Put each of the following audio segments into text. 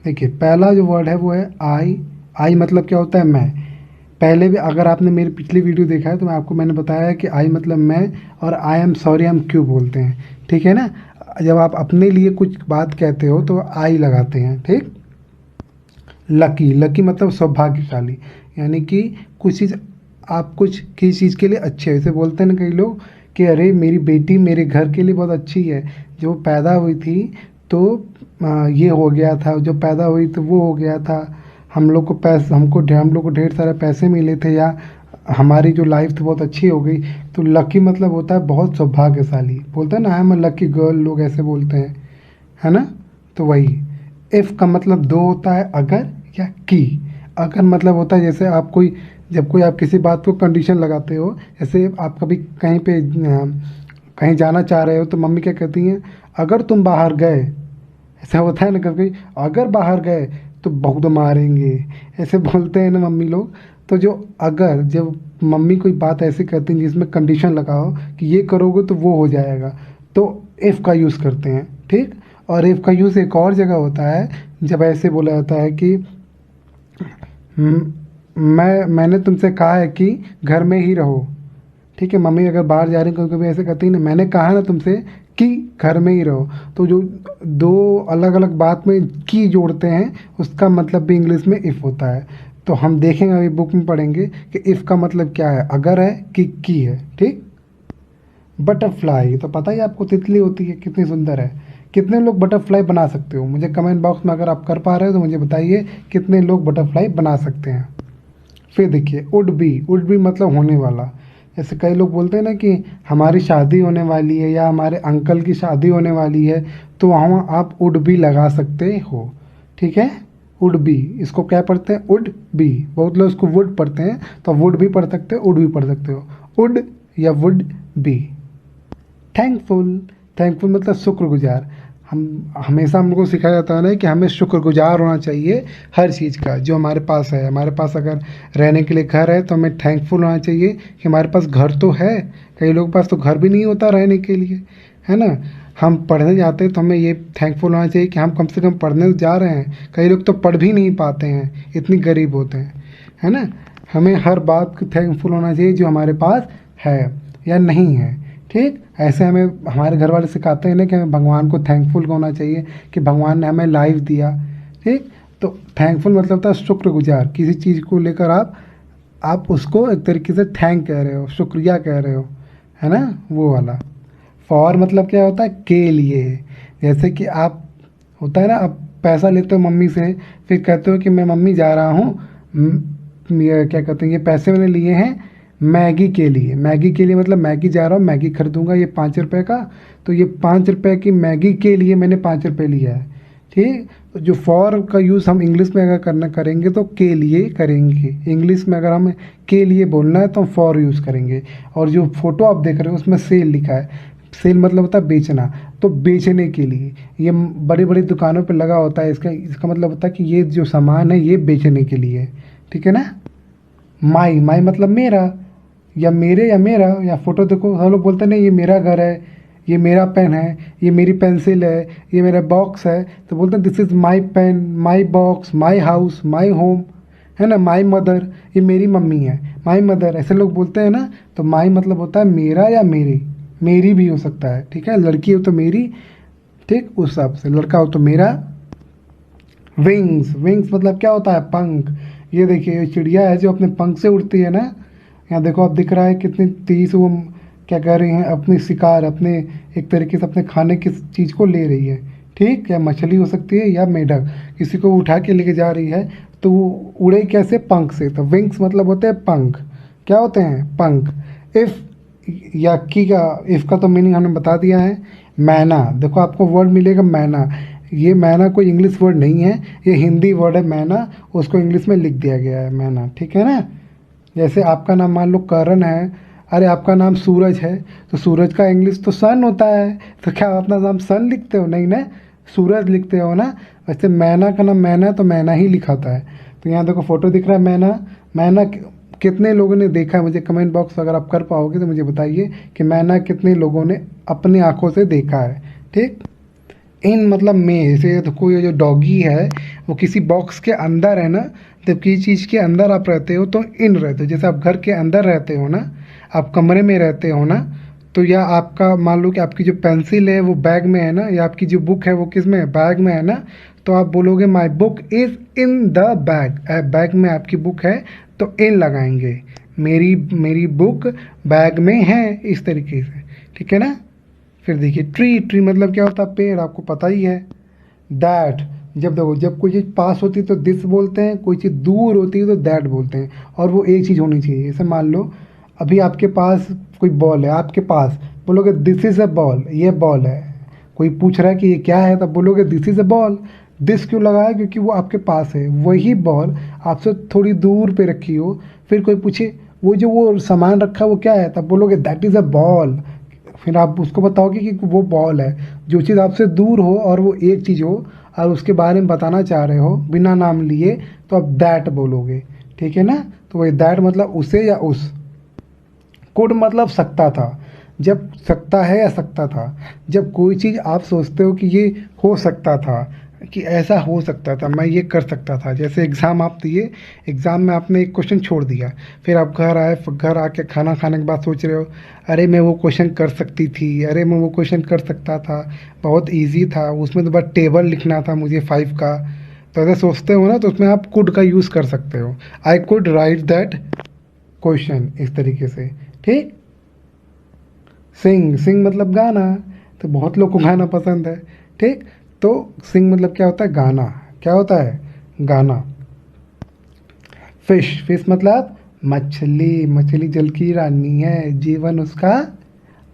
देखिए पहला जो वर्ड है वो है आई। आई मतलब क्या होता है? मैं। पहले भी अगर आपने मेरी पिछली वीडियो देखा है तो मैंने बताया है कि आई मतलब मैं, और आई एम सॉरी हम क्यों बोलते हैं, ठीक है ना। जब आप अपने लिए कुछ बात कहते हो तो आई लगाते हैं, ठीक। लकी, लकी मतलब सौभाग्यशाली, यानी कि कुछ चीज़, आप कुछ किसी चीज़ के लिए अच्छे हैं। जैसे बोलते हैं ना कई लोग कि अरे मेरी बेटी मेरे घर के लिए बहुत अच्छी है, जो पैदा हुई थी तो ये हो गया था, जो पैदा हुई तो वो हो गया था, हम लोग को ढेर सारे पैसे मिले थे, या हमारी जो लाइफ थी बहुत अच्छी हो गई। तो लकी मतलब होता है बहुत सौभाग्यशाली। बोलते हैं ना I am a lucky girl, लोग ऐसे बोलते हैं, है ना। तो वही। इफ़ का मतलब दो होता है, अगर या की। अगर मतलब होता है जैसे आप कोई, जब कोई आप किसी बात को कंडीशन लगाते हो, जैसे आप कभी कहीं पे कहीं जाना चाह रहे हो तो मम्मी क्या कहती हैं, अगर तुम बाहर गए, ऐसा होता है ना कभी, अगर बाहर गए तो बहुत मारेंगे, ऐसे बोलते हैं ना मम्मी लोग। तो जो अगर, जब मम्मी कोई बात ऐसे कहती हैं जिसमें कंडीशन लगाओ कि ये करोगे तो वो हो जाएगा, तो इफ़ का यूज़ करते हैं, ठीक। और इफ़ का यूज़ एक और जगह होता है, जब ऐसे बोला जाता है कि मैंने तुमसे कहा है कि घर में ही रहो, ठीक है। मम्मी अगर बाहर जा रही कभी कभी ऐसे कहती है ना, मैंने कहा ना तुमसे कि घर में ही रहो। तो जो दो अलग अलग बात में की जोड़ते हैं, उसका मतलब भी इंग्लिश में इफ़ होता है। तो हम देखेंगे, अभी बुक में पढ़ेंगे कि इफ़ का मतलब क्या है, अगर है कि की है, ठीक। बटरफ्लाई तो पता ही आपको, तितली होती है, कितनी सुंदर है। कितने लोग बटरफ्लाई बना सकते हो? मुझे कमेंट बॉक्स में अगर आप कर पा रहे हो तो मुझे बताइए कितने लोग बटरफ्लाई बना सकते हैं। फिर देखिए वुड बी, वुड बी मतलब होने वाला। जैसे कई लोग बोलते हैं ना कि हमारी शादी होने वाली है या हमारे अंकल की शादी होने वाली है, तो वहाँ आप वुड बी लगा सकते हो, ठीक है। वुड बी, इसको क्या पढ़ते हैं? Would be. बहुत लोग इसको वुड पढ़ते हैं, तो वुड भी पढ़ सकते हो, वुड भी पढ़ सकते हो। वुड या वुड बी। थैंकफुल, थैंकफुल मतलब शुक्रगुजार। हम हमेशा हमको सिखाया जाता है ना कि हमें शुक्रगुजार होना चाहिए हर चीज़ का जो हमारे पास है। हमारे पास अगर रहने के लिए घर है तो हमें थैंकफुल होना चाहिए कि हमारे पास घर तो है। कई लोगों के पास तो घर भी नहीं होता रहने के लिए, है ना। हम पढ़ने जाते हैं तो हमें ये थैंकफुल होना चाहिए कि हम कम से कम पढ़ने तो जा रहे हैं। कई लोग तो पढ़ भी नहीं पाते हैं, इतनी गरीब होते हैं, है ना। हमें हर बात को थैंकफुल होना चाहिए जो हमारे पास है या नहीं है, ठीक। ऐसे हमें हमारे घर वाले सिखाते हैं ना कि हमें भगवान को थैंकफुल होना चाहिए कि भगवान ने हमें लाइफ दिया, ठीक। तो थैंकफुल मतलब होता है शुक्रगुजार। किसी चीज़ को लेकर आप उसको एक तरीके से थैंक कह रहे हो, शुक्रिया कह रहे हो, है ना, वो वाला। फॉर मतलब क्या होता है? के लिए। जैसे कि आप, होता है ना, आप पैसा लेते हो मम्मी से, फिर कहते हो कि मैं मम्मी जा रहा हूँ, ये क्या कहते हैं, ये पैसे मैंने लिए हैं मैगी के लिए। मैगी के लिए मतलब मैगी जा रहा हूँ, मैगी खरीदूंगा, ये 5 रुपए का, तो ये 5 रुपए की मैगी के लिए मैंने 5 रुपए लिया है, ठीक। तो जो फॉर का यूज़ हम इंग्लिश में अगर करना करेंगे तो के लिए करेंगे। इंग्लिश में अगर हमें के लिए बोलना है तो हम फॉर यूज़ करेंगे। और जो फोटो आप देख रहे हो उसमें सेल लिखा है। सेल मतलब होता है बेचना, तो बेचने के लिए। ये बड़ी बड़ी दुकानों पे लगा होता है, इसका इसका मतलब होता है कि ये जो सामान है ये बेचने के लिए, ठीक है ना। माई, माई मतलब मेरा, या मेरे या मेरा। या फोटो देखो, सब लोग बोलते हैं नहीं ये मेरा घर है, ये मेरा पेन है, ये मेरी पेंसिल है, ये मेरा बॉक्स है, तो बोलते हैं this is my pen, my box, my house, my home, है ना। माई मदर, ये मेरी मम्मी है, माई मदर, ऐसे लोग बोलते हैं ना। तो माई मतलब होता है मेरा या मेरी, मेरी भी हो सकता है, ठीक है। लड़की हो तो मेरी, ठीक, उस हिसाब से। लड़का हो तो मेरा। विंग्स, विंग्स मतलब क्या होता है? पंख। ये देखिए ये चिड़िया है जो अपने पंख से उड़ती है ना। यहाँ देखो, आप दिख रहा है कितनी तेज वो क्या कर रही हैं, अपनी शिकार, अपने एक तरीके से अपने खाने की चीज़ को ले रही है, ठीक। या मछली हो सकती है या मेढक, किसी को उठा के लेके जा रही है, तो वो उड़े कैसे? पंख से। तो विंग्स मतलब होते हैं पंख। क्या होते हैं? पंख। इफ़ या की का, इफ़ का तो मीनिंग हमने बता दिया है। मैना, देखो आपको वर्ड मिलेगा मैना। ये मैना कोई इंग्लिश वर्ड नहीं है, ये हिंदी वर्ड है मैना, उसको इंग्लिश में लिख दिया गया है मैना, ठीक है ना। जैसे आपका नाम मान लो करण है, अरे आपका नाम सूरज है, तो सूरज का इंग्लिश तो सन होता है, तो क्या आप अपना नाम सन लिखते हो? नहीं ना, सूरज लिखते हो ना। वैसे मैना का नाम मैना, तो मैना ही लिखा होता है। तो यहाँ देखो फोटो दिख रहा है मैना। मैना कितने लोगों ने देखा है? मुझे कमेंट बॉक्स अगर आप कर पाओगे तो मुझे बताइए कि मैना कितने लोगों ने अपनी आंखों से देखा है, ठीक। इन मतलब में, जैसे तो कोई जो डॉगी है वो किसी बॉक्स के अंदर है ना, जब किसी चीज़ के अंदर आप रहते हो तो इन रहते हो। जैसे आप घर के अंदर रहते हो ना, आप कमरे में रहते हो ना, तो या आपका मान लो कि आपकी जो पेंसिल है वो बैग में है ना, या आपकी जो बुक है वो किस में है, बैग में है ना, तो आप बोलोगे my book is in the bag, bag में आपकी बुक है तो इन लगाएंगे, मेरी मेरी बुक बैग में है, इस तरीके से, ठीक है ना। फिर देखिए ट्री, ट्री मतलब क्या होता है, पेड़, आपको पता ही है। दैट, जब देखो जब कोई चीज़ पास होती है तो दिस बोलते हैं, कोई चीज़ दूर होती है तो दैट बोलते हैं, और वो एक चीज़ होनी चाहिए। जैसे मान लो अभी आपके पास कोई बॉल है, आपके पास, बोलोगे दिस इज़ अ बॉल, ये बॉल है। कोई पूछ रहा है कि ये क्या है, तब बोलोगे this is a ball. This क्यों लगाया, क्योंकि वो आपके पास है, वही बॉल आपसे थोड़ी दूर पे रखी हो। फिर कोई पूछे वो सामान रखा है वो क्या है, तब बोलोगे दैट इज़ अ बॉल। फिर आप उसको बताओगे कि वो बॉल है। जो चीज़ आपसे दूर हो और वो एक चीज़ हो और उसके बारे में बताना चाह रहे हो बिना नाम लिए, तो आप दैट बोलोगे, ठीक है ना। तो वही दैट मतलब उसे या उस। कुड मतलब सकता था, जब सकता है या सकता था, जब कोई चीज़ आप सोचते हो कि ये हो सकता था, कि ऐसा हो सकता था, मैं ये कर सकता था। जैसे एग्ज़ाम आप दिए, एग्ज़ाम में आपने एक क्वेश्चन छोड़ दिया, फिर आप घर आए, घर आके खाना खाने के बाद सोच रहे हो अरे मैं वो क्वेश्चन कर सकती थी, अरे मैं वो क्वेश्चन कर सकता था, बहुत ईजी था, उसमें तो बस टेबल लिखना था मुझे 5 का। तो ऐसे सोचते हो ना, तो उसमें आप कुड का यूज़ कर सकते हो, I could write that question, इस तरीके से, ठीक। सिंग, सिंग मतलब गाना, तो बहुत लोग को गाना पसंद है, ठीक। तो सिंग मतलब क्या होता है, गाना, क्या होता है, गाना। फिश, फिश मतलब मछली, मछली जल की रानी है, जीवन उसका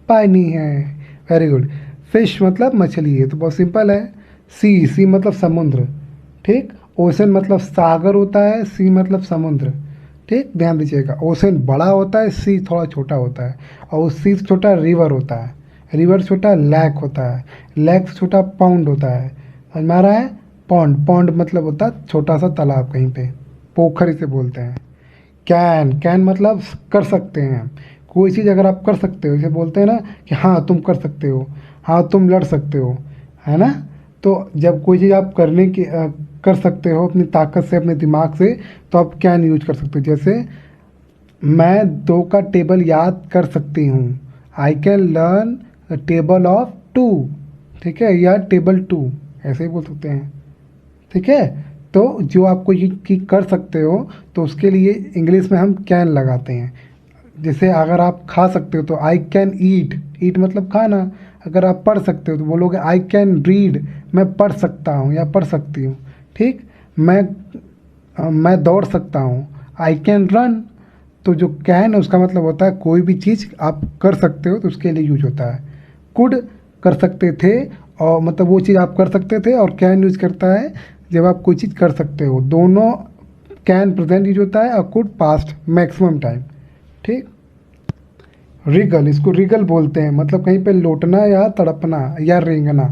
पानी है। Very good. फिश मतलब मछली है, तो बहुत सिंपल है। सी, सी मतलब समुद्र, ठीक। ओशन मतलब सागर होता है, सी मतलब समुद्र, ठीक, ध्यान दीजिएगा। ओशन बड़ा होता है, सी थोड़ा छोटा होता है, और उस सी से छोटा रिवर होता है, रिवर से छोटा लैक होता है, लैक से छोटा पाउंड होता है, समझ में आ रहा है। पॉन्ड, पॉन्ड मतलब होता है छोटा सा तालाब कहीं पे, पोखर इसे बोलते हैं। कैन, कैन मतलब कर सकते हैं। कोई चीज़ अगर आप कर सकते हो, इसे बोलते हैं ना कि हाँ तुम कर सकते हो, हाँ तुम लड़ सकते हो, है ना। तो जब कोई चीज़ आप कर सकते हो अपनी ताकत से, अपने दिमाग से, तो आप कैन यूज कर सकते हो। जैसे मैं 2 का टेबल याद कर सकती हूँ, I can learn table of 2, ठीक है, या टेबल 2, ऐसे ही बोल सकते हैं, ठीक है। तो जो आपको ये की कर सकते हो, तो उसके लिए इंग्लिश में हम कैन लगाते हैं। जैसे अगर आप खा सकते हो तो आई कैन ईट, ईट मतलब खाना। अगर आप पढ़ सकते हो तो बोलोगे आई कैन रीड, मैं पढ़ सकता हूँ या पढ़ सकती हूँ, ठीक। मैं मैं दौड़ सकता हूँ, आई कैन रन। तो जो कैन है उसका मतलब होता है कोई भी चीज़ आप कर सकते हो तो उसके लिए यूज होता है। कुड कर सकते थे, और मतलब वो चीज़ आप कर सकते थे, और कैन यूज करता है जब आप कोई चीज़ कर सकते हो। दोनों, कैन प्रेजेंट यूज होता है और कुड पास्ट मैक्सिमम टाइम, ठीक। रिगल, इसको रिगल बोलते हैं, मतलब कहीं पे लौटना या तड़पना या रेंगना।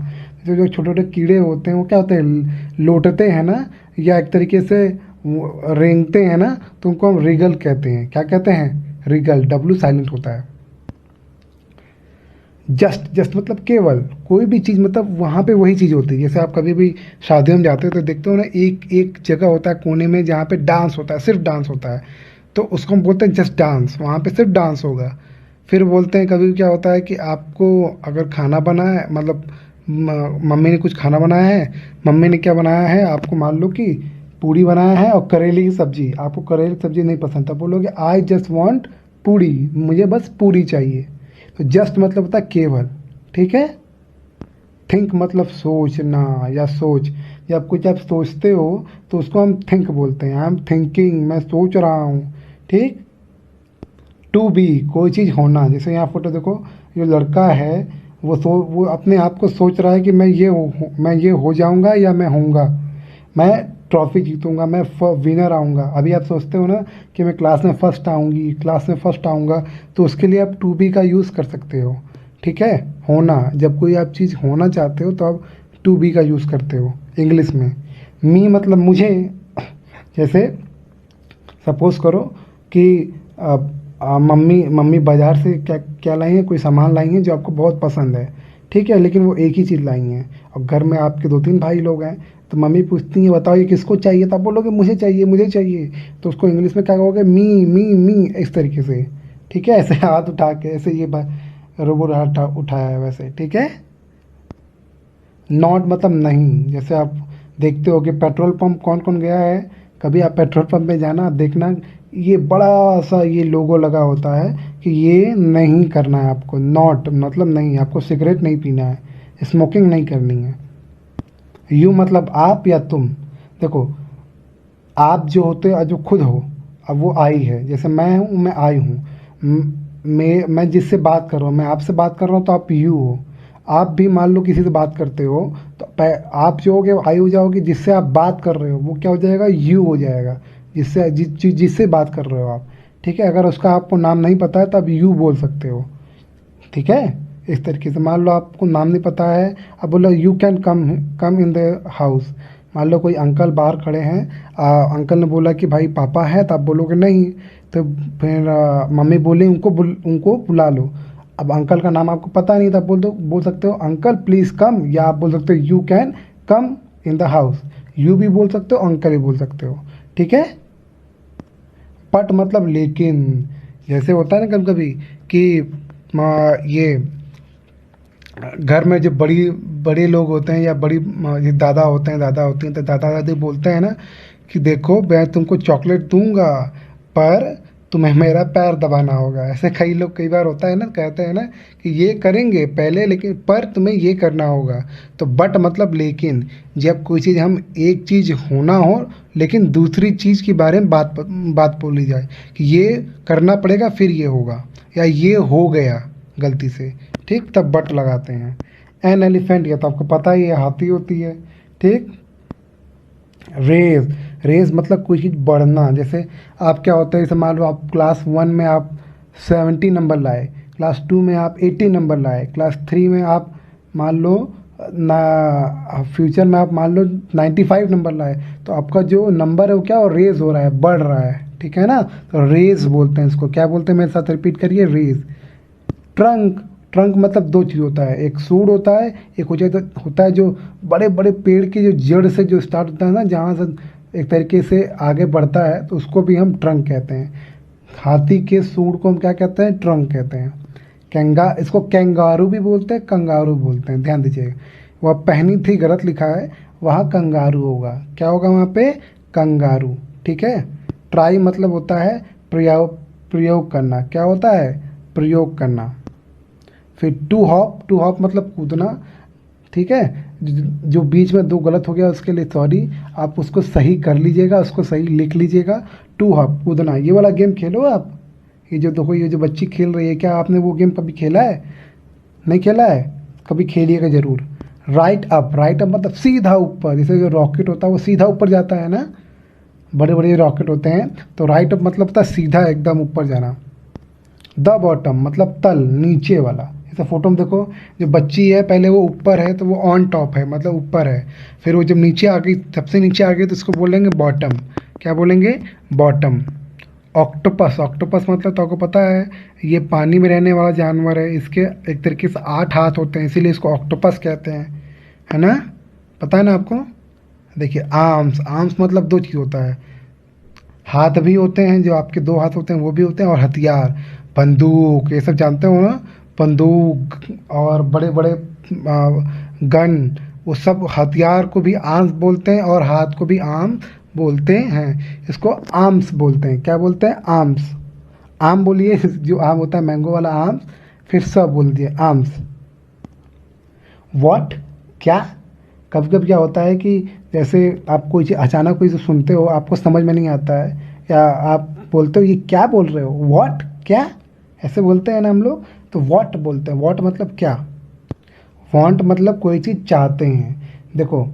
जो जो छोटे छोटे कीड़े होते हैं वो क्या होते हैं, लौटते हैं ना, या एक तरीके से रेंगते हैं ना, तो उनको हम रिगल कहते हैं। क्या कहते हैं, रिगल, डब्लू साइलेंट होता है। जस्ट, जस्ट मतलब केवल, कोई भी चीज़ मतलब वहाँ पे वही चीज़ होती है। जैसे आप कभी भी शादियों में जाते हो तो देखते हो ना, एक एक जगह होता है कोने में जहाँ पे डांस होता है, सिर्फ डांस होता है, तो उसको हम बोलते हैं जस्ट डांस, वहाँ पे सिर्फ डांस होगा। फिर बोलते हैं कभी क्या होता है कि आपको अगर खाना बना है, मतलब मम्मी ने कुछ खाना बनाया है, मम्मी ने क्या बनाया है, आपको मान लो कि पूड़ी बनाया है और करेले की सब्जी, आपको करेले की सब्जी नहीं पसंद था, बोलोगे आई जस्ट वांट पूड़ी, मुझे बस पूड़ी चाहिए। तो जस्ट मतलब होता है केवल, ठीक है। थिंक मतलब सोचना या सोच, जब कुछ आप सोचते हो तो उसको हम थिंक बोलते हैं, आई एम थिंकिंग, मैं सोच रहा हूँ, ठीक। टू बी, कोई चीज़ होना। जैसे यहाँ फोटो देखो, जो लड़का है वो अपने आप को सोच रहा है कि मैं ये हो जाऊँगा या मैं होऊंगा, मैं ट्रॉफी जीतूंगा, मैं विनर आऊँगा। अभी आप सोचते हो ना कि मैं क्लास में फ़र्स्ट आऊँगी, क्लास में फ़र्स्ट आऊँगा, तो उसके लिए आप टू बी का यूज़ कर सकते हो, ठीक है। होना, जब कोई आप चीज़ होना चाहते हो तो आप टू बी का यूज़ करते हो इंग्लिश में। मी मतलब मुझे, जैसे सपोज़ करो कि मम्मी मम्मी बाज़ार से क्या क्या लाई हैं, कोई सामान लाई हैं जो आपको बहुत पसंद है, ठीक है, लेकिन वो एक ही चीज़ लाई हैं। और घर में आपके 2-3 भाई लोग हैं, तो मम्मी पूछती हैं बताओ ये किसको चाहिए, तो आप बोलोगे मुझे चाहिए, मुझे चाहिए। तो उसको इंग्लिश में क्या कहोगे, मी इस तरीके से। ठीक है, ऐसे हाथ उठा के, ऐसे ये रोबोट हाथ उठाया है वैसे, ठीक है। नॉट मतलब नहीं। जैसे आप देखते हो कि पेट्रोल पंप कौन कौन गया है, कभी आप पेट्रोल पंप में जाना, आप देखना ये बड़ा सा ये लोगो लगा होता है कि ये नहीं करना है आपको। नॉट मतलब नहीं, आपको सिगरेट नहीं पीना है, स्मोकिंग नहीं करनी है। यू मतलब आप या तुम। देखो, आप जो होते हो जो खुद हो, अब वो आई है, जैसे मैं हूँ, मैं आई हूँ। मैं जिससे बात कर रहा हूँ, मैं आपसे बात कर रहा हूँ, तो आप यू हो। आप भी मान लो किसी से बात करते हो, तो आप जो होगे आई हो जाओगे, जिससे आप बात कर रहे हो वो क्या हो जाएगा, यू हो जाएगा। जिससे बात कर रहे हो आप। ठीक है, अगर उसका आपको नाम नहीं पता है तो आप यू बोल सकते हो। ठीक है, इस तरीके से मान लो आपको नाम नहीं पता है, अब बोलो you can come come in the house. मान लो कोई अंकल बाहर खड़े हैं, अंकल ने बोला कि भाई पापा है, तो आप बोलोगे नहीं। तो फिर मम्मी बोली उनको बुला लो। अब अंकल का नाम आपको पता नहीं था, बोल सकते हो अंकल प्लीज़ कम, या आप बोल सकते हो you can come in the house. You भी बोल सकते हो, अंकल भी बोल सकते हो। ठीक है। बट मतलब लेकिन, जैसे होता है ना कभी कभी कि ये घर में जो बड़ी बड़े लोग होते हैं, या ये दादा होते हैं, दादा होती हैं, तो दादा दादी बोलते हैं ना कि देखो मैं तुमको चॉकलेट दूंगा, पर तुम्हें मेरा पैर दबाना होगा। ऐसे कई लोग कई बार होता है ना, कहते हैं ना कि ये करेंगे पहले, लेकिन पर तुम्हें ये करना होगा। तो बट मतलब लेकिन, जब कोई चीज़ हम एक चीज़ होना हो, लेकिन दूसरी चीज़ के बारे में बात बोली जाए कि ये करना पड़ेगा फिर ये होगा, या ये हो गया गलती से, ठीक, तब बट लगाते हैं। एन एलिफेंट, ये तो आपको पता ही है, हाथी होती है। ठीक। रेज, रेज मतलब कोई चीज़ बढ़ना। जैसे आप क्या होता है, जैसे मान लो आप क्लास 1 में आप 70 नंबर लाए, क्लास 2 में आप 80 नंबर लाए, क्लास 3 में आप मान लो ना, फ्यूचर में आप मान लो 95 नंबर लाए, तो आपका जो नंबर है वो क्या हो, रेज हो रहा है, बढ़ रहा है। ठीक है ना, तो रेज बोलते हैं इसको। क्या बोलते हैं, मेरे साथ रिपीट करिए, रेज। ट्रंक, ट्रंक मतलब दो चीज़ होता है, एक सूड होता है, एक होता है जो बड़े बड़े पेड़ की जो जड़ से जो स्टार्ट होता है ना, जहाँ से एक तरीके से आगे बढ़ता है, तो उसको भी हम ट्रंक कहते हैं। हाथी के सूंड को हम क्या कहते हैं, ट्रंक कहते हैं। इसको कैंगारू भी बोलते हैं, कंगारू बोलते हैं, ध्यान दीजिएगा। वह पहनी थी गलत लिखा है, वहाँ कंगारू होगा। क्या होगा वहाँ पे, कंगारू। ठीक है। ट्राई मतलब होता है प्रयोग, प्रयोग करना। क्या होता है, प्रयोग करना। फिर टू हॉप मतलब कूदना। ठीक है। जो बीच में दो गलत हो गया उसके लिए सॉरी, आप उसको सही कर लीजिएगा, उसको सही लिख लीजिएगा। टू हॉप कूदना, ये वाला गेम खेलो आप। ये जो देखो, ये जो बच्ची खेल रही है, क्या आपने वो गेम कभी खेला है, नहीं खेला है, कभी खेलिएगा ज़रूर। राइट अप मतलब सीधा ऊपर, जैसे जो रॉकेट होता है वो सीधा ऊपर जाता है ना, बड़े बड़े रॉकेट होते हैं, तो राइट अप मतलब होता है सीधा एकदम ऊपर जाना। द बॉटम मतलब तल, नीचे वाला। जैसे फोटो में देखो, जो बच्ची है पहले वो ऊपर है, तो वो ऑन टॉप है, मतलब ऊपर है। फिर वो जब नीचे आ गई, सबसे नीचे आ गई, तो इसको बोलेंगे बॉटम। क्या बोलेंगे, बॉटम। ऑक्टोपस, ऑक्टोपस मतलब तो आपको पता है, ये पानी में रहने वाला जानवर है। इसके एक तरीके से 8 हाथ होते हैं, इसीलिए इसको ऑक्टोपस कहते हैं, है ना, पता है ना आपको। देखिए आर्म्स, आर्म्स मतलब दो चीज़ होता है, हाथ भी होते हैं, जो आपके 2 हाथ होते हैं वो भी होते हैं, और हथियार, बंदूक, ये सब जानते हो ना, बंदूक और बड़े बड़े गन, वो सब हथियार को भी आर्म्स बोलते हैं, और हाथ को भी आर्म्स बोलते हैं। इसको आर्म्स बोलते हैं। क्या बोलते हैं, आर्म्स। आम बोलिए, जो आम होता है मैंगो वाला आर्म्स। फिर सब बोल दिए, आर्म्स। व्हाट, क्या। कभी कभी क्या होता है कि जैसे आप कोई चीज़ अचानक कोई चीज़ सुनते हो, आपको समझ में नहीं आता है, या आप बोलते हो ये क्या बोल रहे हो, व्हाट, क्या, ऐसे बोलते हैं ना हम लोग, तो व्हाट बोलते हैं। व्हाट मतलब क्या। वांट मतलब कोई चीज़ चाहते हैं। देखो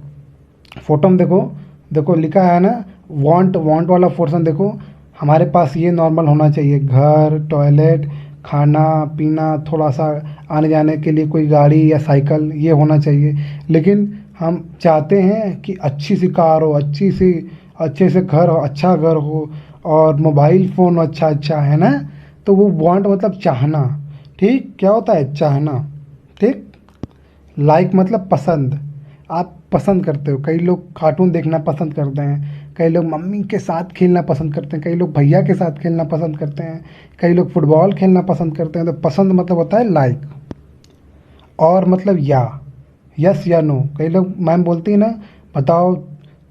फोटो में देखो, देखो लिखा है ना, वांट, वांट वाला पोर्शन देखो, हमारे पास ये नॉर्मल होना चाहिए, घर, टॉयलेट, खाना पीना, थोड़ा सा आने जाने के लिए कोई गाड़ी या साइकिल, ये होना चाहिए। लेकिन हम चाहते हैं कि अच्छी सी कार हो, अच्छे से घर हो, अच्छा घर हो, और मोबाइल फ़ोन अच्छा अच्छा, है ना। तो वो वांट मतलब चाहना। ठीक, क्या होता है, चाहना। ठीक। लाइक मतलब पसंद, आप पसंद करते हो। कई लोग कार्टून देखना पसंद करते हैं, कई लोग मम्मी के साथ खेलना पसंद करते हैं, कई लोग भैया के साथ खेलना पसंद करते हैं, कई लोग फुटबॉल खेलना पसंद करते हैं। तो पसंद मतलब होता है लाइक। और मतलब या, यस या नो। कई लोग मैम बोलती है ना, बताओ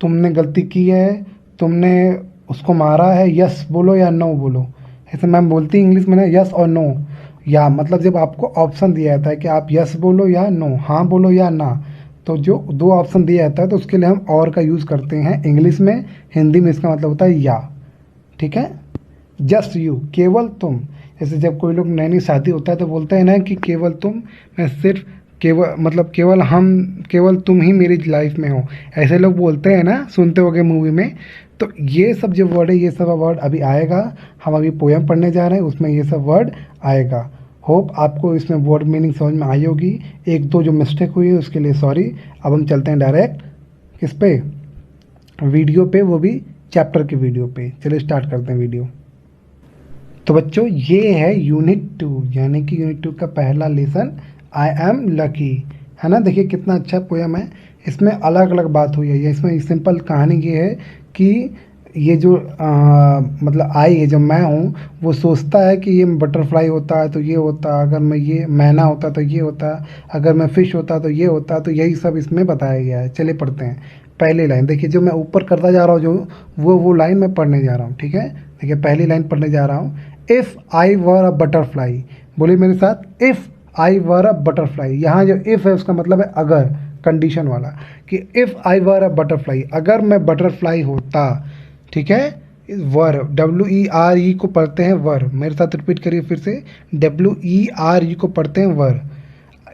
तुमने गलती की है, तुमने उसको मारा है, यस बोलो या नो बोलो। ऐसे मैम बोलती है इंग्लिश में ना, यस और नो। या मतलब जब आपको ऑप्शन दिया जाता है कि आप यस बोलो या नो, हाँ बोलो या ना, तो जो दो ऑप्शन दिया जाता है तो उसके लिए हम और का यूज़ करते हैं इंग्लिश में। हिंदी में इसका मतलब होता है या। ठीक है, जस्ट यू, केवल तुम। जैसे जब कोई लोग नई नई शादी होता है तो बोलते हैं ना कि केवल तुम, मैं सिर्फ, केवल मतलब केवल हम, केवल तुम ही मेरी लाइफ में हो, ऐसे लोग बोलते हैं ना, सुनते होगे मूवी में। तो ये सब जो वर्ड है, ये सब वर्ड अभी आएगा। हम अभी पोयम पढ़ने जा रहे हैं, उसमें ये सब वर्ड आएगा। होप आपको इसमें वर्ड मीनिंग समझ में आई होगी। एक दो जो मिस्टेक हुई है उसके लिए सॉरी। अब हम चलते हैं डायरेक्ट किस पे, वीडियो पे, वो भी चैप्टर की वीडियो पे। चलिए स्टार्ट करते हैं वीडियो। तो बच्चों ये है यूनिट 2, यानी कि यूनिट 2 का पहला लेसन, आई एम लकी। है ना, देखिए कितना अच्छा पोयम है। इसमें अलग अलग बात हुई है। ये इसमें सिंपल कहानी ये है कि ये जो मतलब आई है, जो मैं हूँ, वो सोचता है कि ये बटरफ्लाई होता है तो ये होता, अगर मैं ये मैना होता तो ये होता, अगर मैं फ़िश होता तो ये होता। तो यही सब इसमें बताया गया है। चलिए पढ़ते हैं। पहली लाइन देखिए, जो मैं ऊपर करता जा रहा हूँ, जो वो लाइन मैं पढ़ने जा रहा हूँ। ठीक है, देखिए पहली लाइन पढ़ने जा रहा हूँ। If I were a butterfly, बोलिए मेरे साथ, if I were a butterfly. यहाँ जो इफ़ है उसका मतलब है अगर, कंडीशन वाला, कि if I were a butterfly, अगर मैं बटरफ्लाई होता। ठीक है, वर, WERE को पढ़ते हैं वर। मेरे साथ रिपीट करिए फिर से, WERE को पढ़ते हैं वर।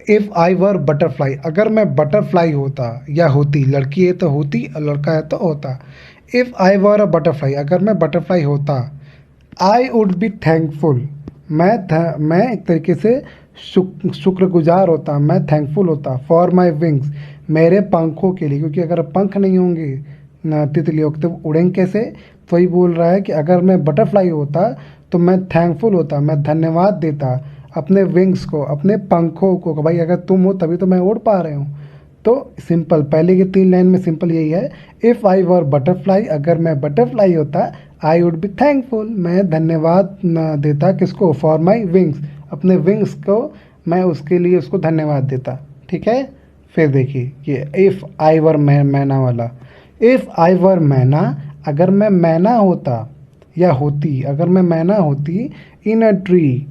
इफ़ आई वर बटरफ्लाई, अगर मैं बटरफ्लाई होता या होती, लड़की है तो होती और लड़का है तो होता। If I were a butterfly, अगर मैं बटरफ्लाई होता, आई वुड बी थैंकफुल, मैं एक तरीके से शुक्रगुजार होता, मैं थैंकफुल होता, फॉर माई विंग्स, मेरे पंखों के लिए। क्योंकि अगर पंख नहीं होंगे न तितलियों के तो उड़ेंगे कैसे। तो ही बोल रहा है कि अगर मैं बटरफ्लाई होता तो मैं थैंकफुल होता, मैं धन्यवाद देता अपने विंग्स को, अपने पंखों को, कि भाई अगर तुम हो तभी तो मैं उड़ पा रहे हूँ। तो सिंपल पहले की 3 लाइन में सिंपल यही है, इफ़ आई वर बटरफ्लाई, अगर मैं बटरफ्लाई होता, आई वुड बी थैंकफुल, मैं धन्यवाद देता किसको, फॉर माई विंग्स, अपने विंग्स को, मैं उसके लिए उसको धन्यवाद देता। ठीक है, फिर देखिए ये इफ़ आई वर मैना वाला। इफ़ आई वर मैना, अगर मैं मैना होता या होती, अगर मैं मैना होती इन अ ट्री,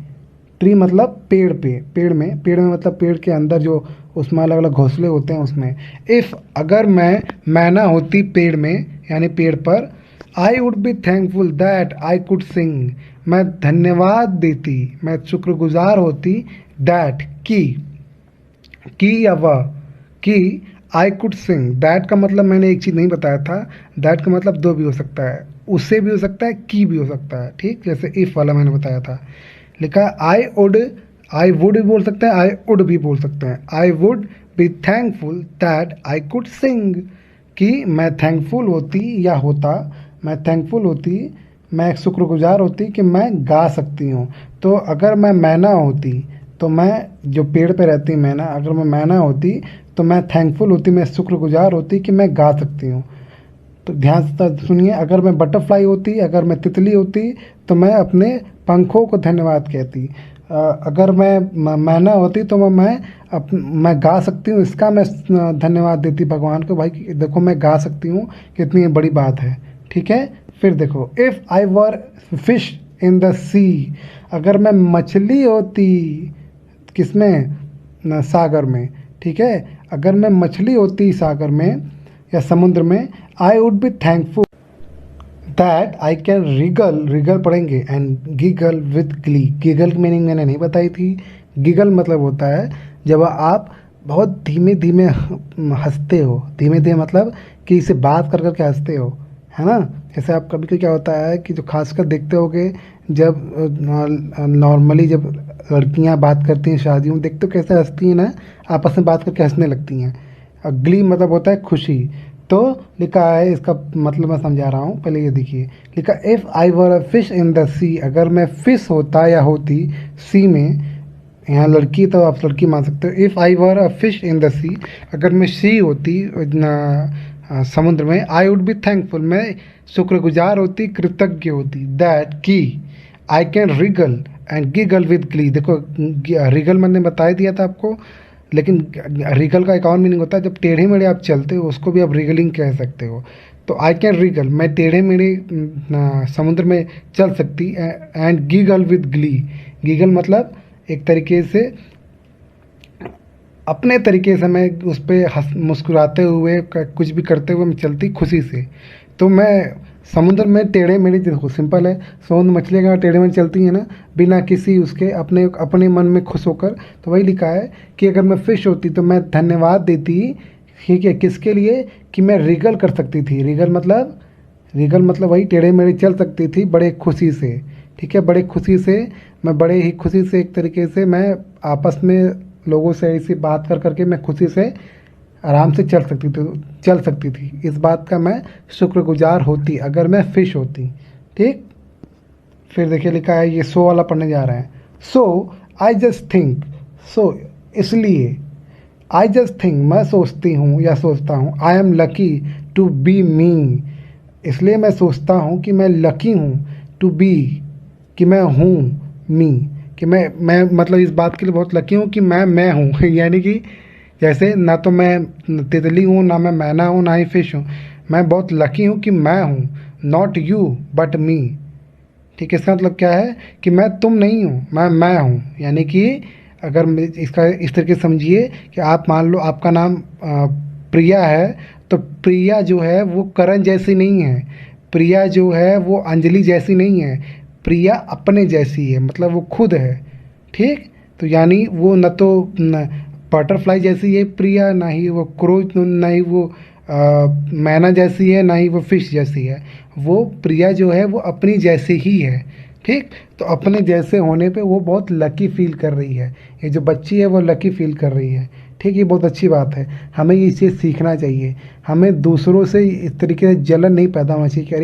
ट्री मतलब पेड़ पे, पेड़ में मतलब पेड़ के अंदर जो उसमें अलग अलग घोंसले होते हैं उसमें। इफ़, अगर मैं मैना होती पेड़ में, यानी पेड़ पर, आई would be thankful that I could sing, मैं धन्यवाद देती, मैं शुक्रगुजार होती, दैट की या वह, कि आई कुड सिंग। दैट का मतलब मैंने एक चीज़ नहीं बताया था, दैट का मतलब दो भी हो सकता है, उससे भी हो सकता है, की भी हो सकता है। ठीक, जैसे इफ़ वाला मैंने बताया था। लिखा है आई वुड भी बोल सकते हैं, आई वुड भी बोल सकते हैं। आई would be thankful that I could sing, कि मैं थैंकफुल होती या होता, मैं थैंकफुल होती, मैं शुक्रगुजार होती कि मैं गा सकती हूँ। तो अगर मैं मैना होती, तो मैं जो पेड़ पे रहती मैना, अगर मैं मैना होती तो मैं थैंकफुल होती, मैं शुक्रगुजार होती कि मैं गा सकती हूँ। तो ध्यान से सुनिए, अगर मैं बटरफ्लाई होती, अगर मैं तितली होती, तो मैं अपने पंखों को धन्यवाद कहती। अगर मैं मैना होती तो मैं गा सकती हूँ, इसका मैं धन्यवाद देती भगवान को, भाई कि देखो मैं गा सकती हूँ, कितनी बड़ी बात है। ठीक है, फिर देखो, if I were fish in the sea, अगर मैं मछली होती किसमें, सागर में। ठीक है, अगर मैं मछली होती सागर में या समुद्र में, I would be thankful that I can wriggle, wriggle पढ़ेंगे, and giggle with glee. Giggle की मीनिंग मैंने नहीं बताई थी। गिगल मतलब होता है जब आप बहुत धीमे धीमे हंसते हो, धीमे धीमे मतलब कि इसे बात कर करके हंसते हो, है ना। जैसे आप कभी कभी क्या होता है कि जो खासकर देखते होगे, जब नॉर्मली जब लड़कियां बात करती हैं शादियों में, देखते हो कैसे हंसती हैं ना, आपस में बात करके हंसने लगती हैं। ग्ली मतलब होता है खुशी। तो लिखा है, इसका मतलब मैं समझा रहा हूँ, पहले ये देखिए। लिखा, if I were a fish in the sea, अगर मैं फिश होता या होती सी में, यहाँ लड़की तो आप लड़की मान सकते हो। If I were a fish in the sea, अगर मैं सी होती समुद्र में, आई वुड बी थैंकफुल, मैं शुक्रगुजार होती, कृतज्ञ होती, दैट कि I can Regal and giggle with Glee. देखो रिगल मैंने बता दिया था आपको, लेकिन रिगल का एक और मीनिंग होता है जब टेढ़े मेढ़े आप चलते हो, उसको भी आप रिगलिंग कह सकते हो। तो आई कैन रिगल, मैं टेढ़े मेढ़े समुद्र में चल सकती, एंड गीगल विद ग्ली, गीगल मतलब एक तरीके से अपने तरीके से मैं उस पर हंस मुस्कुराते हुए कुछ भी करते हुए मैं चलती खुशी से। तो मैं समुद्र में टेढ़े मेढ़े, देखो सिंपल है, समुद्र मछलियाँ का टेढ़े मेढ़े चलती हैं ना, बिना किसी उसके, अपने अपने मन में खुश होकर। तो वही लिखा है कि अगर मैं फ़िश होती तो मैं धन्यवाद देती, ठीक है, किसके लिए, कि मैं रिगल कर सकती थी। रिगल मतलब वही टेढ़े मेढ़े चल सकती थी बड़े खुशी से, ठीक है, बड़े खुशी से, मैं बड़े ही खुशी से एक तरीके से मैं आपस में लोगों से ऐसी बात कर करके मैं खुशी से आराम से चल सकती थी। इस बात का मैं शुक्रगुजार होती अगर मैं फ़िश होती। ठीक, फिर देखिए लिखा है, ये सो वाला पढ़ने जा रहे हैं। सो आई जस्ट थिंक, सो इसलिए, आई जस्ट थिंक मैं सोचती हूँ या सोचता हूँ, I am lucky to be me, इसलिए मैं सोचता हूँ कि मैं लकी हूँ, टू बी कि मैं हूँ, मी कि मैं मतलब इस बात के लिए बहुत लकी हूँ कि मैं हूँ यानी कि जैसे ना तो मैं तितली हूँ, ना मैं मैना हूँ, ना ही फिश हूँ, मैं बहुत लकी हूँ कि मैं हूँ, नॉट यू बट मी। ठीक है, इसका मतलब क्या है कि मैं तुम नहीं हूँ, मैं हूँ, यानी कि अगर इसका इस तरीके से समझिए कि आप मान लो आपका नाम प्रिया है, तो प्रिया जो है वो करण जैसी नहीं है, प्रिया जो है वो अंजलि जैसी नहीं है, प्रिया अपने जैसी है, मतलब वो खुद है। ठीक, तो यानी वो न तो बटरफ्लाई जैसी है प्रिया, ना ही वो क्रो, ना ही वो मैना जैसी है, ना ही वो फिश जैसी है, वो प्रिया जो है वो अपनी जैसी ही है। ठीक, तो अपने जैसे होने पे वो बहुत लकी फील कर रही है, ये जो बच्ची है वो लकी फील कर रही है। ठीक, ये बहुत अच्छी बात है, हमें ये चीज़ सीखना चाहिए, हमें दूसरों से इस तरीके से जलन नहीं पैदा होना चाहिए कि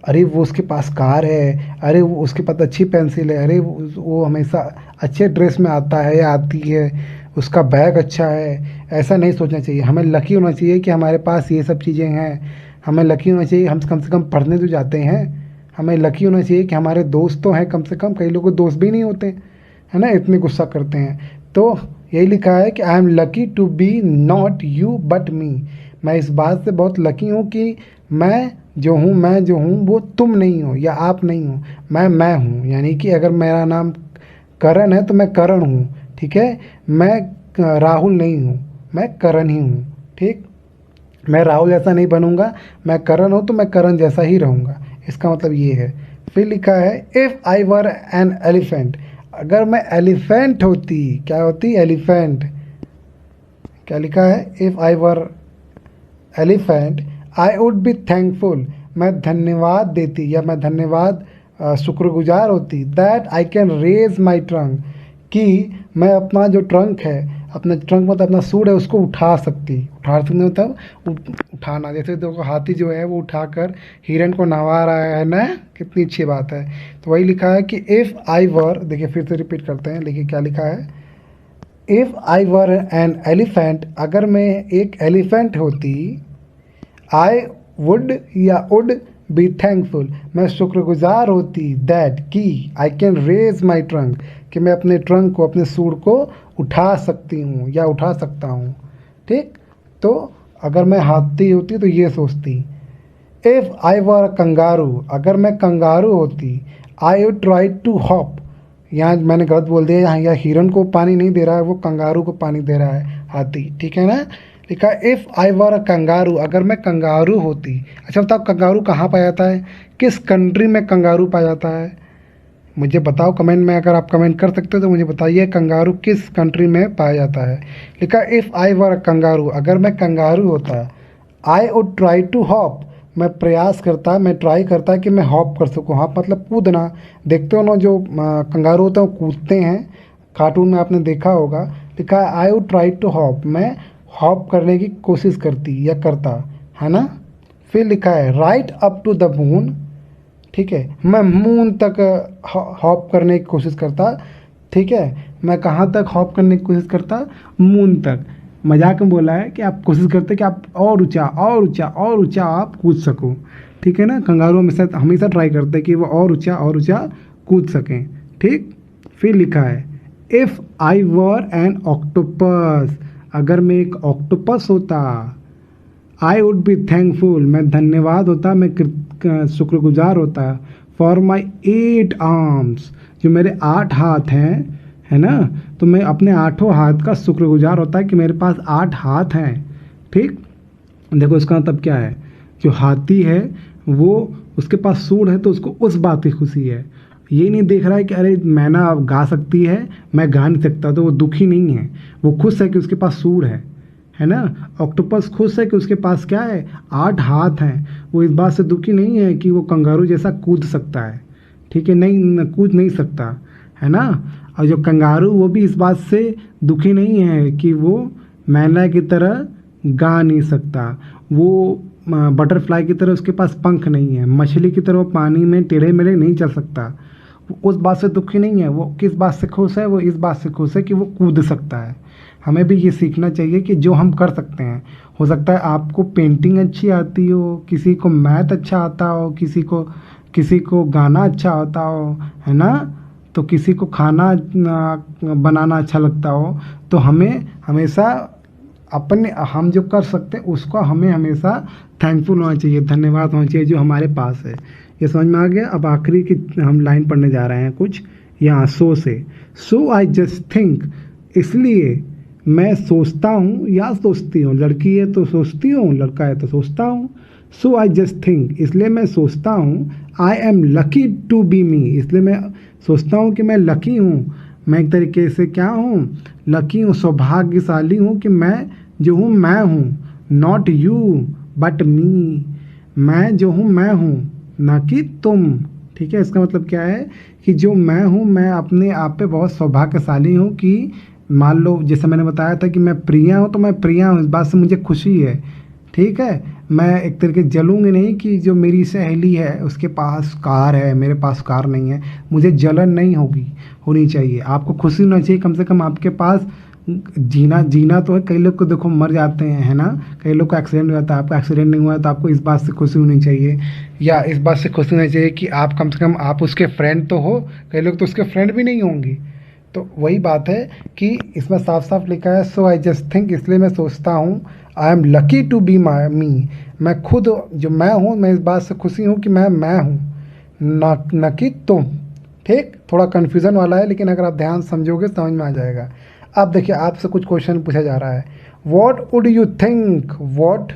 अरे वो उसके पास कार है, अरे वो उसके पास अच्छी पेंसिल है, अरे वो हमेशा अच्छे ड्रेस में आता है या आती है, उसका बैग अच्छा है, ऐसा नहीं सोचना चाहिए। हमें लकी होना चाहिए कि हमारे पास ये सब चीज़ें हैं, हमें लकी होना चाहिए हम कम से कम पढ़ने तो जाते हैं, हमें लकी होना चाहिए कि हमारे दोस्त तो हैं कम से कम, कई लोगों को दोस्त भी नहीं होते, है ना, इतने गुस्सा करते हैं। तो यही लिखा है कि I am lucky to be not you but me, मैं इस बात से बहुत लकी हूँ कि मैं जो हूँ वो तुम नहीं हो या आप नहीं हो, मैं हूँ, यानी कि अगर मेरा नाम करण है तो मैं करण हूँ। ठीक है, मैं राहुल नहीं हूँ, मैं करण ही हूँ। ठीक, मैं राहुल जैसा नहीं बनूंगा, मैं करण हूँ तो मैं करण जैसा ही रहूँगा, इसका मतलब ये है। फिर लिखा है, if I were an elephant, अगर मैं एलिफेंट होती, क्या होती, एलिफेंट, क्या लिखा है, if I were elephant I would be thankful, मैं धन्यवाद देती या मैं धन्यवाद शुक्रगुजार होती, that I can raise my trunk, कि मैं अपना जो ट्रंक है, अपना ट्रंक मतलब अपना सूट है उसको उठा सकती मतलब उठाना, जैसे देखो हाथी जो है वो उठाकर हिरन को नहवा रहा है ना, कितनी अच्छी बात है। तो वही लिखा है कि इफ़ आई वर, देखिए फिर से रिपीट करते हैं, देखिए क्या लिखा है, if I were an elephant, अगर मैं एक एलिफेंट होती, आई वुड या वुड बी थैंकफुल, मैं शुक्रगुजार होती, दैट कि I can raise my trunk, कि मैं अपने ट्रंक को, अपने सूट को उठा सकती हूँ या उठा सकता हूँ। ठीक, तो अगर मैं हाथी होती तो ये सोचती। इफ़ आई वर कंगारू, अगर मैं कंगारू होती, I would try to hop, यहाँ मैंने गलत बोल दिया, यहाँ या हिरन को पानी नहीं दे रहा है, वो कंगारू को पानी दे रहा है, हाथी। ठीक है ना, लिखा if I were a kangaroo, अगर मैं कंगारू होती। अच्छा बताओ कंगारू कहाँ पाया जाता है, किस कंट्री में कंगारू पाया जाता है, मुझे बताओ कमेंट में, अगर आप कमेंट कर सकते हो तो मुझे बताइए कंगारू किस कंट्री में पाया जाता है। लिखा if I were a kangaroo, अगर मैं कंगारू होता, I would try to hop, मैं प्रयास करता, मैं ट्राई करता कि मैं हॉप कर सकूँ, हॉप मतलब कूदना, देखते हो ना जो कंगारू होते हैं वो कूदते हैं, कार्टून में आपने देखा होगा। लिखा है I would try to hop, मैं हॉप करने की कोशिश करती या करता, है ना। फिर लिखा है right up to the moon, ठीक है, मैं मून तक हॉप करने की कोशिश करता, ठीक है। मैं कहाँ तक हॉप करने की कोशिश करता, मून तक। मजाक में बोला है कि आप कोशिश करते कि आप और ऊंचा और ऊंचा और ऊंचा आप कूद सको, ठीक है ना। कंगारू हमेशा हमेशा ट्राई करते हैं कि वो और ऊंचा कूद सकें, ठीक। फिर लिखा है if I were N octopus, अगर मैं एक ऑक्टोपस होता, आई वुड बी थैंकफुल, मैं धन्यवाद होता, मैं शुक्रगुजार होता, फॉर माई 8 आर्म्स, जो मेरे 8 हाथ हैं, है ना। तो मैं अपने 8 हाथ का शुक्रगुजार होता है कि मेरे पास 8 हाथ हैं, ठीक। देखो इसका मतलब क्या है, जो हाथी है वो उसके पास सूंड है तो उसको उस बात की खुशी है। ये नहीं देख रहा है कि अरे मैना गा सकती है मैं गा नहीं सकता, तो वो दुखी नहीं है, वो खुश है कि उसके पास सूंड है ना। ऑक्टोपस खुश है कि उसके पास क्या है, 8 हाथ हैं। वो इस बात से दुखी नहीं है कि वो कंगारू जैसा कूद सकता है, ठीक है, नहीं कूद नहीं सकता, है ना। और जो कंगारू वो भी इस बात से दुखी नहीं है कि वो मैना की तरह गा नहीं सकता, वो बटरफ्लाई की तरह उसके पास पंख नहीं है, मछली की तरह वो पानी में टेढ़े मेढ़े नहीं चल सकता। वो उस बात से दुखी नहीं है, वो किस बात से खुश है, वो इस बात से खुश है कि वो कूद सकता है। हमें भी ये सीखना चाहिए कि जो हम कर सकते हैं, हो सकता है आपको पेंटिंग अच्छी आती हो, किसी को मैथ अच्छा आता हो, किसी को गाना अच्छा होता हो, है ना, तो किसी को खाना बनाना अच्छा लगता हो। तो हमें हमेशा अपने हम जो कर सकते हैं उसको हमें हमेशा थैंकफुल होना चाहिए, धन्यवाद होना चाहिए जो हमारे पास है। ये समझ में आ गया। अब आखिरी की हम लाइन पढ़ने जा रहे हैं कुछ यहाँ सो आई जस्ट थिंक, इसलिए मैं सोचता हूँ या सोचती हूँ, लड़की है तो सोचती हूँ, लड़का है तो सोचता हूँ। सो आई जस्ट थिंक, इसलिए मैं सोचता हूँ, I am lucky to be me, इसलिए मैं सोचता हूँ कि मैं लकी हूँ, मैं एक तरीके से क्या हूँ, लकी हूँ, सौभाग्यशाली हूँ कि मैं जो हूँ मैं हूँ, नॉट यू बट मी, मैं जो हूँ मैं हूँ ना कि तुम, ठीक है। इसका मतलब क्या है कि जो मैं हूँ मैं अपने आप पे बहुत सौभाग्यशाली हूँ कि मान लो जैसे मैंने बताया था कि मैं प्रिया हूँ, तो मैं प्रिया हूँ, इस बात से मुझे खुशी है, ठीक है। मैं एक तरीके जलूंगी नहीं कि जो मेरी सहेली है उसके पास कार है मेरे पास कार नहीं है, मुझे जलन नहीं होनी चाहिए। आपको खुशी होना चाहिए कम से कम आपके पास, जीना जीना तो है, कई लोग को देखो मर जाते हैं, है ना, कई लोग का एक्सीडेंट हो जाता है, आपका एक्सीडेंट नहीं हुआ है, तो आपको इस बात से खुशी होनी चाहिए, या इस बात से खुशी होनी चाहिए कि आप कम से कम आप उसके फ्रेंड तो हो, कई लोग तो उसके फ्रेंड भी नहीं होंगी। तो वही बात है कि इसमें साफ साफ लिखा है सो आई जस्ट थिंक, इसलिए मैं सोचता हूँ, I am lucky to be my me, मैं खुद जो मैं हूँ मैं इस बात से खुशी हूँ कि मैं हूँ, न कि तुम, ठीक। थोड़ा कन्फ्यूज़न वाला है लेकिन अगर आप ध्यान समझोगे समझ में आ जाएगा। अब देखिए आपसे कुछ क्वेश्चन पूछा जा रहा है, what would you think what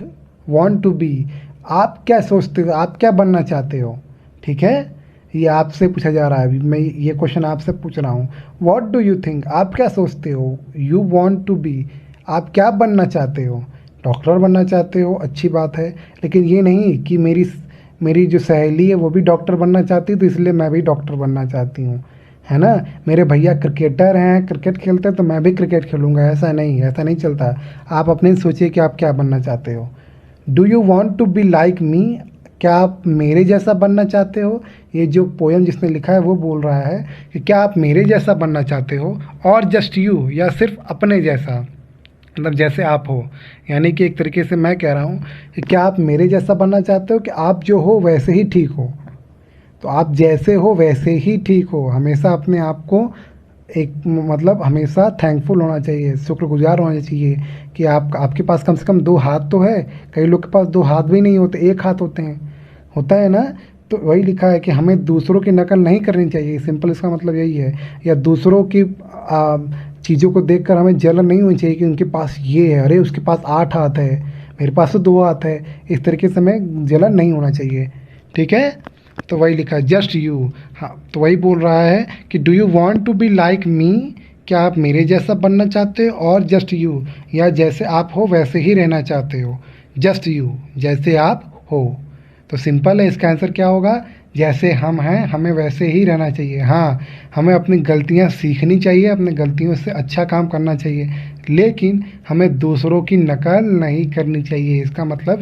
want to be, आप क्या सोचते हो, आप क्या बनना चाहते हो, ठीक है। ये आपसे पूछा जा रहा है, अभी मैं ये क्वेश्चन आपसे पूछ रहा हूँ। व्हाट डू यू थिंक, आप क्या सोचते हो, यू वांट टू बी, आप क्या बनना चाहते हो, डॉक्टर बनना चाहते हो, अच्छी बात है, लेकिन ये नहीं कि मेरी जो सहेली है वो भी डॉक्टर बनना चाहती है तो इसलिए मैं भी डॉक्टर बनना चाहती हूँ, है ना। मेरे भैया क्रिकेटर हैं, क्रिकेट खेलते हैं तो मैं भी क्रिकेट खेलूँगा, ऐसा नहीं चलता। आप अपने सोचिए कि आप क्या बनना चाहते हो। Do you want to be like me, क्या आप मेरे जैसा बनना चाहते हो। ये जो पोएम जिसने लिखा है वो बोल रहा है कि क्या आप मेरे जैसा बनना चाहते हो, और जस्ट यू, या सिर्फ अपने जैसा, मतलब जैसे आप हो। यानी कि एक तरीके से मैं कह रहा हूँ कि क्या आप मेरे जैसा बनना चाहते हो कि आप जो हो वैसे ही ठीक हो। तो आप जैसे हो वैसे ही ठीक हो, हमेशा अपने आप को एक मतलब हमेशा थैंकफुल होना चाहिए, शुक्रगुजार होना चाहिए कि आपके पास कम से कम 2 हाथ तो है। कई लोग के पास 2 हाथ भी नहीं होते, 1 हाथ होते हैं, होता है ना। तो वही लिखा है कि हमें दूसरों की नकल नहीं करनी चाहिए, सिंपल इसका मतलब यही है। या दूसरों की चीज़ों को देखकर हमें जलन नहीं होनी चाहिए कि उनके पास ये है, अरे उसके पास 8 हाथ है, मेरे पास तो 2 हाथ है, इस तरीके से हमें जलन नहीं होना चाहिए, ठीक है। तो वही लिखा है जस्ट यू। हाँ, तो वही बोल रहा है कि do you want to be like me, क्या आप मेरे जैसा बनना चाहते हो, और जस्ट यू, या जैसे आप हो वैसे ही रहना चाहते हो, जस्ट यू, जैसे आप हो। तो सिंपल है, इसका आंसर क्या होगा, जैसे हम हैं हमें वैसे ही रहना चाहिए। हाँ, हमें अपनी गलतियाँ सीखनी चाहिए, अपनी गलतियों से अच्छा काम करना चाहिए, लेकिन हमें दूसरों की नकल नहीं करनी चाहिए, इसका मतलब